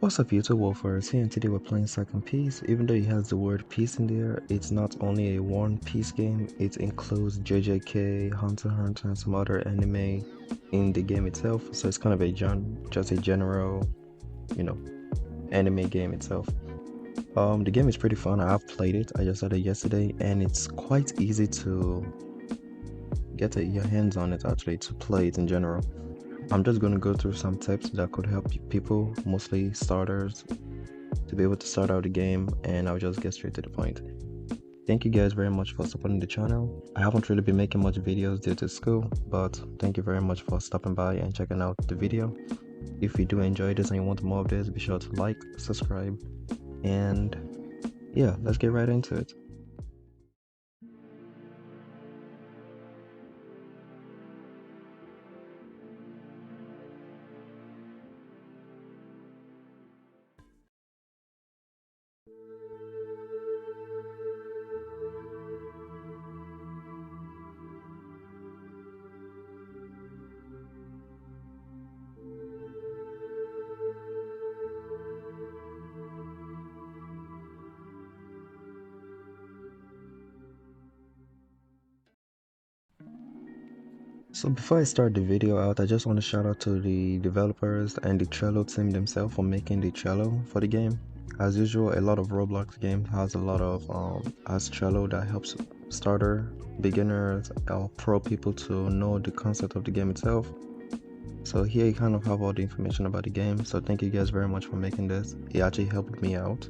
What's up YouTube Wolfers here, and today we're playing Second Piece. Even though it has the word piece in there, it's not only a one piece game, it includes JJK, Hunter x Hunter, and some other anime in the game itself. So it's kind of a just a general, anime game itself. The game is pretty fun. I've played it. I just started yesterday, and it's quite easy to get your hands on it actually, to play it in general. I'm just going to go through some tips that could help people, mostly starters, to be able to start out the game, and I'll just get straight to the point. Thank you guys very much for supporting the channel. I haven't really been making much videos due to school, but thank you very much for stopping by and checking out the video. If you do enjoy this and you want more of this, be sure to like, subscribe, and yeah, let's get right into it. So before I start the video out, I just want to shout out to the developers and the Trello team themselves for making the Trello for the game. As usual, a lot of Roblox games has a lot of as Trello that helps starter, beginners, or pro people to know the concept of the game itself. So here you kind of have all the information about the game. So thank you guys very much for making this. It actually helped me out.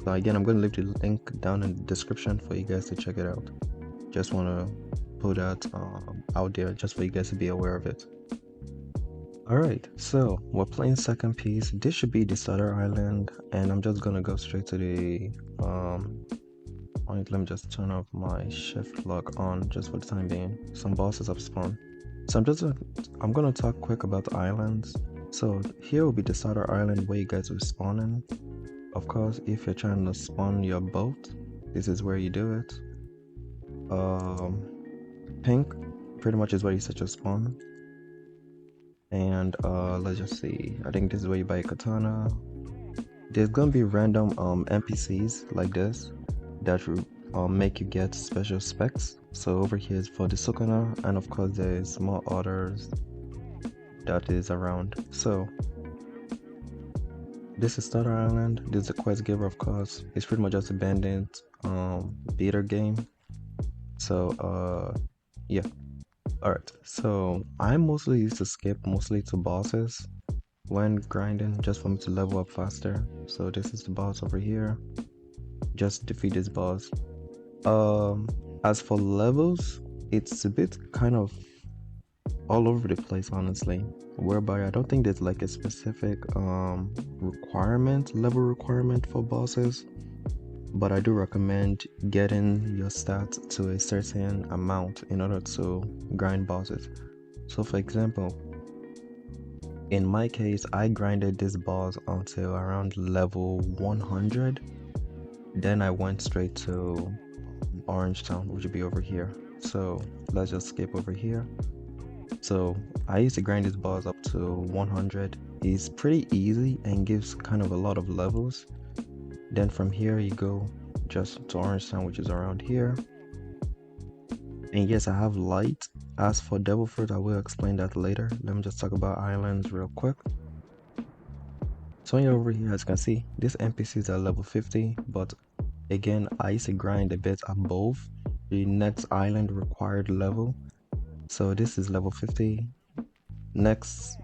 So again, I'm going to leave the link down in the description for you guys to check it out. Just want to put that out there just for you guys to be aware of it. Alright, so we're playing Second Piece. This should be the starter island, and I'm just gonna go straight to the let me just turn off my shift lock on just for the time being. Some bosses have spawned. So I'm gonna talk quick about the islands. So here will be the starter island where you guys will spawn in. Of course, if you're trying to spawn your boat, this is where you do it. Pink pretty much is where you set your spawn, and let's just see, I think this is where you buy a katana. There's gonna be random NPCs like this that will make you get special specs. So over here is for the Sukuna, and of course there's more others that is around. So this is Starter Island. This is the quest giver, of course. It's pretty much just a bandit beater game. So yeah. Alright, so I mostly used to skip mostly to bosses when grinding, just for me to level up faster. So this is the boss over here. Just defeat this boss. As for levels, it's a bit kind of all over the place, honestly, whereby I don't think there's like a specific level requirement for bosses, but I do recommend getting your stats to a certain amount in order to grind bosses. So for example, in my case, I grinded this boss until around level 100. Then I went straight to Orange Town, which would be over here. So let's just skip over here. So I used to grind this boss up to 100. It's pretty easy and gives kind of a lot of levels. Then from here you go just to Orange Town, which is around here. And yes, I have light. As for Devil Fruit, I will explain that later. Let me just talk about islands real quick. So over here, as you can see, this NPC is at level 50, but again, I used to grind a bit above the next island required level. So this is level 50. Next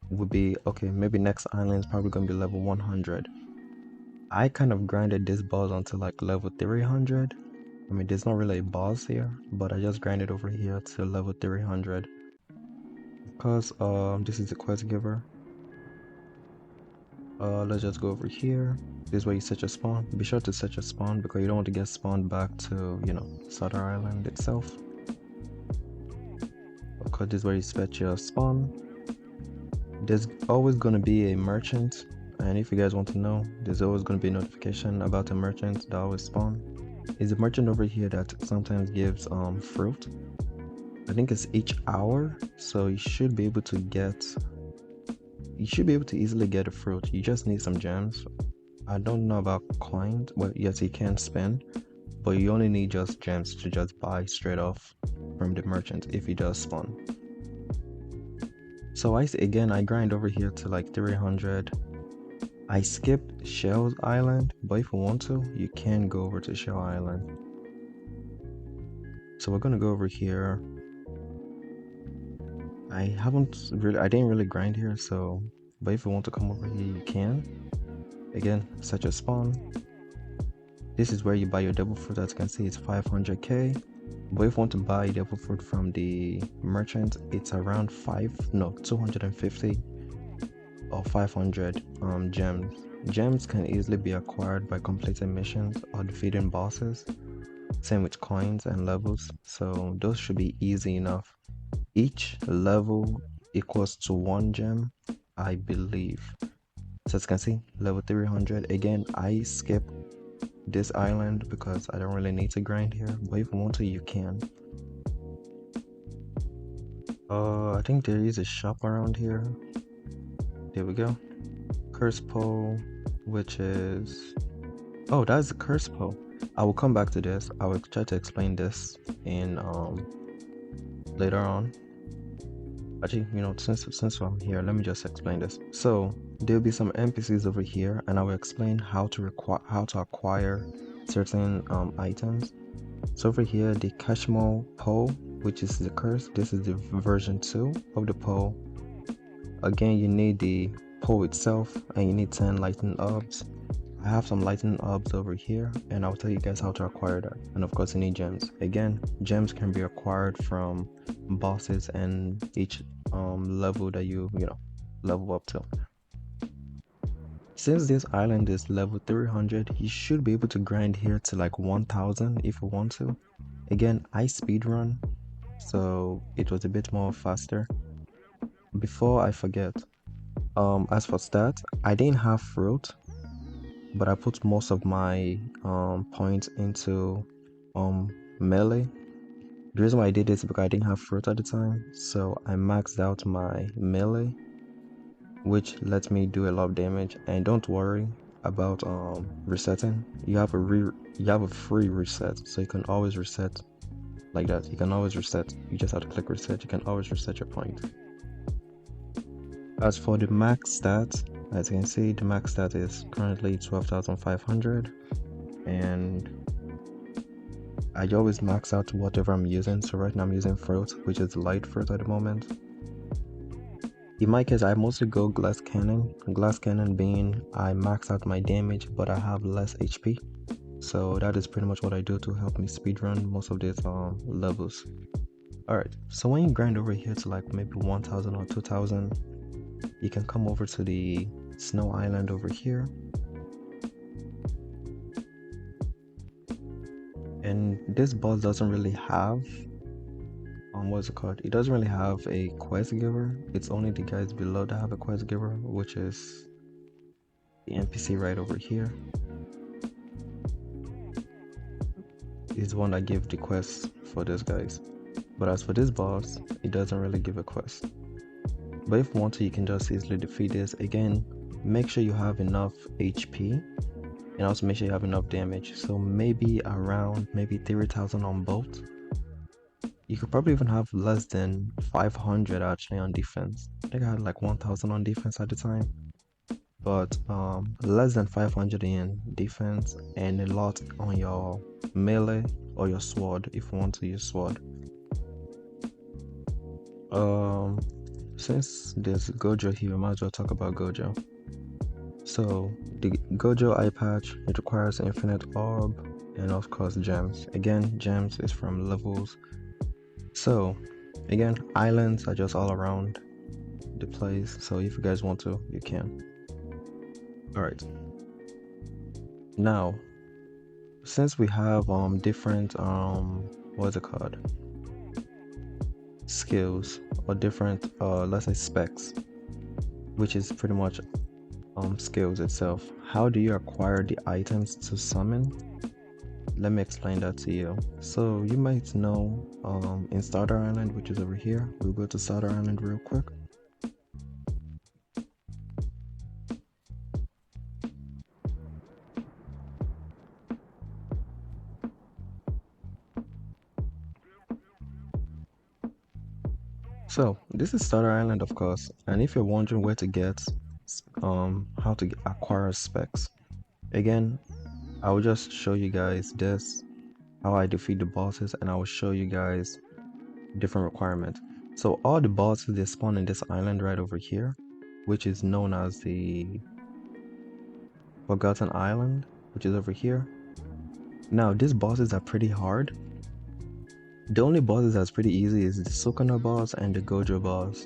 would be, okay, maybe next island is probably gonna be level 100. I kind of grinded this boss until like level 300. I mean, there's not really a boss here, but I just grinded over here to level 300. Because this is the quest giver. Let's just go over here. This is where you set your spawn. Be sure to set your spawn because you don't want to get spawned back to, Starter Island itself. Of course, this is where you set your spawn. There's always going to be a merchant, and if you guys want to know, there's always going to be a notification about a merchant that always spawn. Is a merchant over here that sometimes gives fruit. I think it's each hour, so you should be able to get you should be able to easily get a fruit. You just need some gems. I don't know about coins. Well, yes, you can spend, but you only need just gems to just buy straight off from the merchant if he does spawn. So I grind over here to like 300. I skipped Shell's Island, but if you want to, you can go over to Shell Island. So we're gonna go over here. I didn't really grind here, so, but if you want to come over here, you can. Again, set your spawn. This is where you buy your devil fruit. As you can see, it's 500k. But if you want to buy devil fruit from the merchant, it's around 250 or 500 gems. Gems can easily be acquired by completing missions or defeating bosses. Same with coins and levels, so those should be easy enough. Each level equals to 1 gem, I believe. So as you can see, level 300. Again, I skip this island because I don't really need to grind here, but if you want to, you can. I think there is a shop around here. There we go. Curse pole, which is... Oh, that's the curse pole. I will come back to this. I will try to explain this in later on. Actually, since I'm here, let me just explain this. So there'll be some NPCs over here, and I will explain how to acquire certain items. So over here, the Cashmo pole, which is the curse. This is the version 2 of the pole. Again, you need the pole itself, and you need 10 lightning orbs. I have some lightning orbs over here, and I'll tell you guys how to acquire that. And of course, you need gems. Again, gems can be acquired from bosses and each level that you level up to. Since this island is level 300, you should be able to grind here to like 1000 if you want to. Again, I speedrun, so it was a bit more faster. Before I forget, as for stats, I didn't have fruit, but I put most of my points into melee. The reason why I did this is because I didn't have fruit at the time, so I maxed out my melee, which lets me do a lot of damage. And don't worry about resetting. You have a free reset, so you can always reset like that. You can always reset. You just have to click reset. You can always reset your point. As for the max stats, as you can see, the max stat is currently 12,500, and I always max out whatever I'm using. So right now I'm using fruit, which is light fruit at the moment. In my case, I mostly go glass cannon. Glass cannon being I max out my damage, but I have less HP. So that is pretty much what I do to help me speedrun most of these levels. Alright, so when you grind over here to like maybe 1000 or 2000, you can come over to the snow island over here, and this boss doesn't really have what's it called? It doesn't really have a quest giver. It's only the guys below that have a quest giver, which is the NPC right over here. Is the one that gives the quest for these guys. But as for this boss, it doesn't really give a quest. But if you want to, you can just easily defeat this. Again, make sure you have enough HP, and also make sure you have enough damage. So maybe around 3000 on both. You could probably even have less than 500 actually on defense. I think I had like 1000 on defense at the time, but less than 500 in defense, and a lot on your melee or your sword if you want to use sword. Since there's Gojo here, I might as well talk about Gojo. So the Gojo eye patch, it requires infinite orb and of course gems. Again, gems is from levels. So again, islands are just all around the place, so if you guys want to, you can. Alright, now since we have different what's it called, skills, or different let's say specs, which is pretty much skills itself. How do you acquire the items to summon? Let me explain that to you. So you might know in Starter Island, which is over here, we'll go to Starter Island real quick. So this is Starter Island, of course, and if you're wondering where to get how to acquire specs, again, I will just show you guys this, how I defeat the bosses, and I will show you guys different requirements. So all the bosses, they spawn in this island right over here, which is known as the Forgotten Island, which is over here. Now these bosses are pretty hard. The only bosses that's pretty easy is the Sukuna boss and the Gojo boss.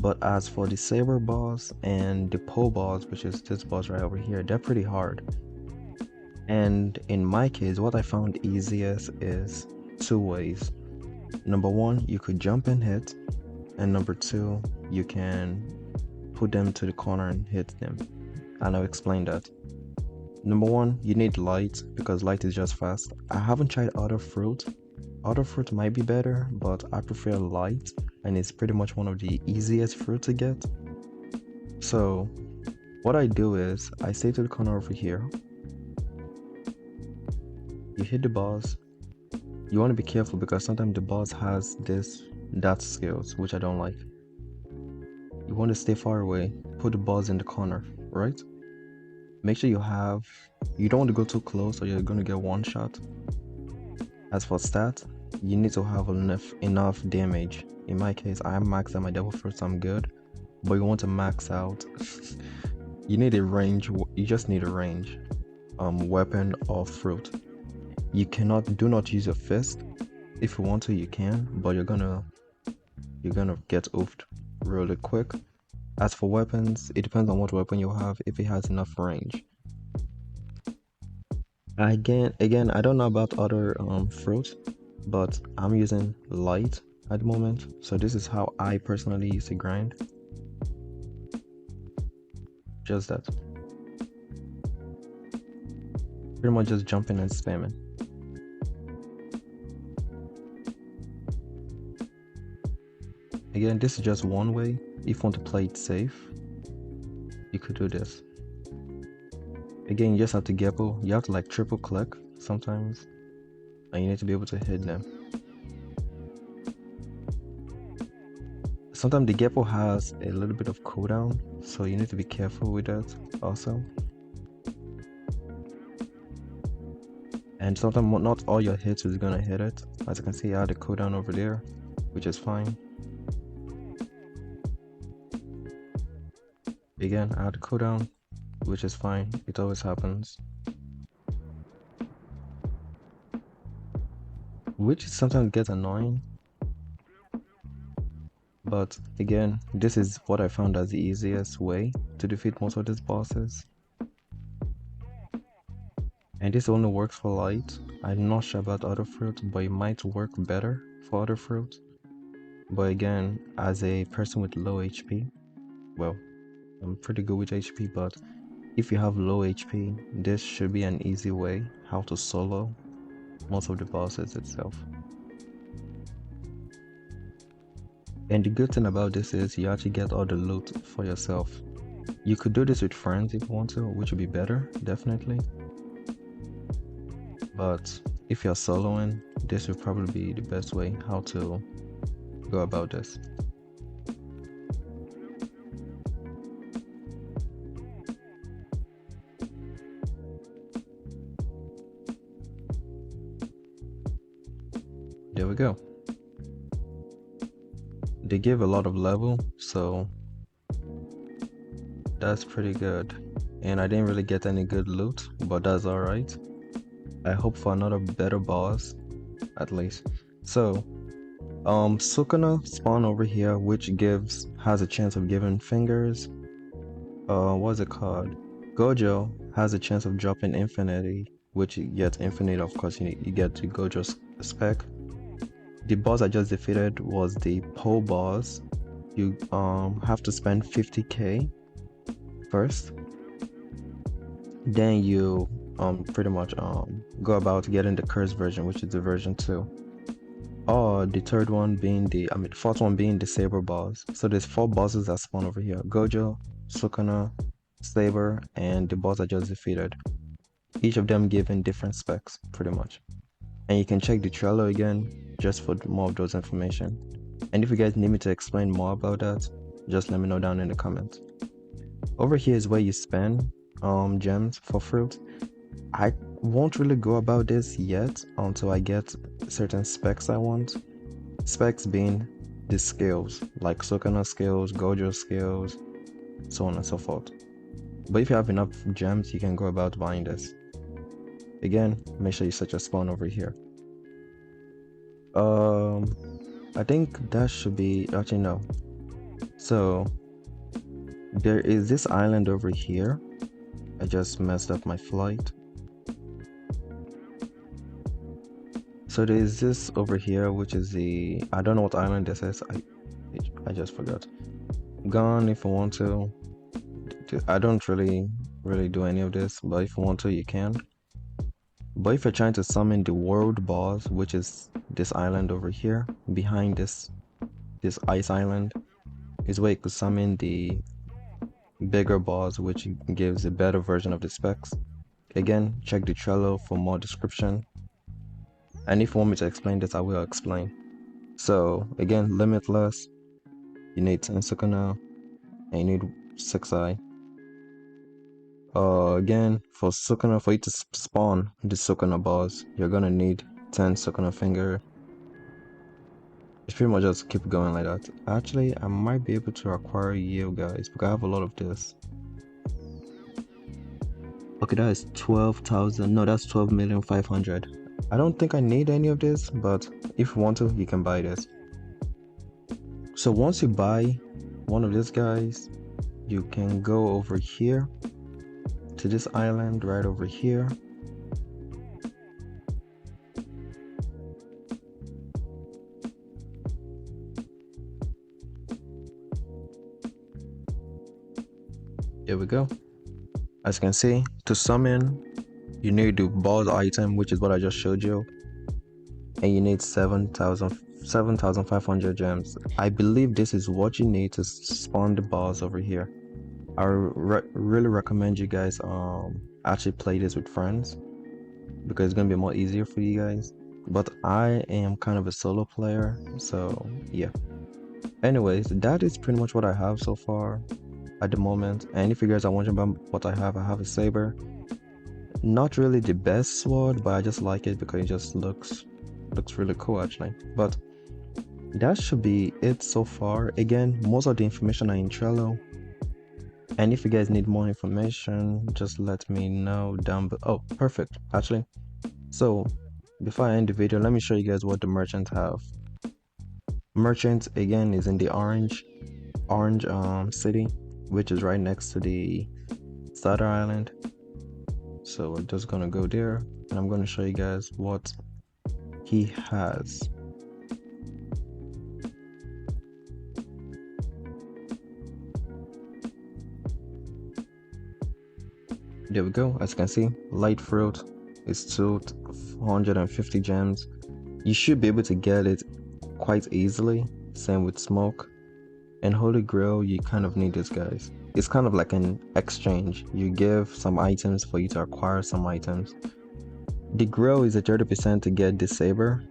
But as for the Saber boss and the pole boss, which is this boss right over here, they're pretty hard. And in my case, what I found easiest is two ways. Number one, you could jump and hit, and number two, you can put them to the corner and hit them. And I'll explain that. Number one, you need light because light is just fast. I haven't tried other fruit. Other fruit might be better, but I prefer light, and it's pretty much one of the easiest fruit to get. So what I do is I stay to the corner over here. You hit the boss. You want to be careful because sometimes the boss has that skills, which I don't like. You want to stay far away, put the balls in the corner, right? Make sure you don't want to go too close or you're going to get one shot. As for stats, you need to have enough damage. In my case, I maxed out my devil fruits, I'm good. But you want to max out, you need a range, you just need a range weapon or fruit. You do not use your fist. If you want to, you can, but you're gonna get oofed really quick. As for weapons, it depends on what weapon you have, if it has enough range. Again, I don't know about other fruits, but I'm using light at the moment, so this is how I personally use to grind. Just that. Pretty much just jumping and spamming. Again, this is just one way. If you want to play it safe, you could do this. Again, you just have to you have to like triple click sometimes, and you need to be able to hit them. Sometimes the Geppo has a little bit of cooldown, so you need to be careful with that also. And sometimes not all your hits is gonna hit it. As you can see, I had a cooldown over there, which is fine. Again, I had a cooldown, which is fine. It always happens. Which sometimes gets annoying. But again, this is what I found as the easiest way to defeat most of these bosses. And this only works for light. I'm not sure about other fruits, but it might work better for other fruits. But again, as a person with low HP, well, I'm pretty good with HP, but if you have low HP, this should be an easy way how to solo most of the bosses itself. And the good thing about this is you actually get all the loot for yourself. You could do this with friends if you want to, which would be better, definitely. But if you're soloing, this would probably be the best way how to go about this. There we go. They give a lot of level, so that's pretty good. And I didn't really get any good loot, but that's alright. I hope for another better boss, at least. So, Sukuna spawn over here, which has a chance of giving fingers. What's it called? Gojo has a chance of dropping infinity, which you get infinite, of course, you get to Gojo's spec. The boss I just defeated was the pole boss. You have to spend 50k first. Then you pretty much go about getting the cursed version, which is the version 2. Or the third one being the fourth one being the Saber boss. So there's 4 bosses that spawn over here: Gojo, Sukuna, Saber, and the boss I just defeated. Each of them given different specs, pretty much. And you can check the trailer again just for more of those information. And if you guys need me to explain more about that, just let me know down in the comments. Over here is where you spend gems for fruit. I won't really go about this yet until I get certain specs I want. Specs being the skills, like Sukuna skills, Gojo skills, so on and so forth. But if you have enough gems, you can go about buying this. Again, make sure you set your spawn over here. I think that should be, actually no. So there is this island over here. I just messed up my flight. So there is this over here, which is the, I don't know what island this is. I just forgot. Gone if you want to. I don't really do any of this, but if you want to, you can. But if you're trying to summon the world boss, which is this island over here, behind this ice island, is where you could summon the bigger boss, which gives a better version of the specs. Again, check the Trello for more description. And if you want me to explain this, I will explain. So again, limitless, you need 10 Sukuna, and you need 6 eye. Again, for Sukuna, for you to spawn the Sukuna boss, you're gonna need 10 Sukuna finger. It's pretty much just keep going like that. Actually, I might be able to acquire you guys because I have a lot of this. Okay, that is 12,000. No, that's 12,500,000. I don't think I need any of this, but if you want to, you can buy this. So once you buy one of these guys, you can go over here to this island right over here. There we go. As you can see, to summon, you need the boss item, which is what I just showed you, and you need 7,500 gems. I believe this is what you need to spawn the boss over here. I really recommend you guys actually play this with friends because it's gonna be more easier for you guys. But I am kind of a solo player, so yeah. Anyways, that is pretty much what I have so far at the moment. And if you guys are wondering about what I have a saber. Not really the best sword, but I just like it because it just looks really cool actually. But that should be it so far. Again, most of the information are in Trello. And if you guys need more information, just let me know down below. Oh, perfect, actually. So before I end the video, let me show you guys what the merchants have. Merchant again is in the orange city, which is right next to the starter island. So we're just gonna go there and I'm gonna show you guys what he has. There we go. As you can see, light fruit is 250 gems. You should be able to get it quite easily. Same with smoke. And holy grail, you kind of need this, guys. It's kind of like an exchange. You give some items for you to acquire some items. The grail is a 30% to get the saber,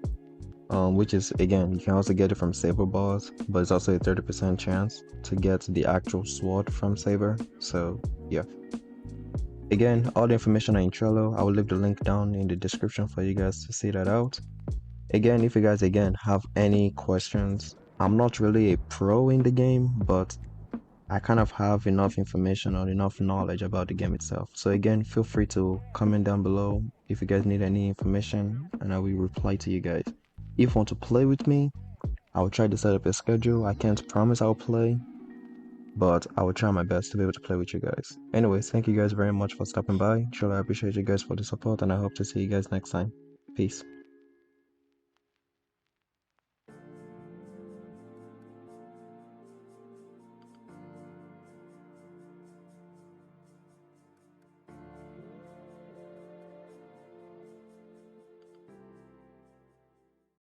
which is, again, you can also get it from saber balls, but it's also a 30% chance to get the actual sword from saber. So yeah. Again, all the information are in Trello. I will leave the link down in the description for you guys to see that out. Again, if you guys have any questions, I'm not really a pro in the game, but I kind of have enough information or enough knowledge about the game itself. So again, feel free to comment down below if you guys need any information and I will reply to you guys. If you want to play with me, I will try to set up a schedule. I can't promise I'll play, but I will try my best to be able to play with you guys. Anyways, thank you guys very much for stopping by. Truly, I appreciate you guys for the support and I hope to see you guys next time. Peace.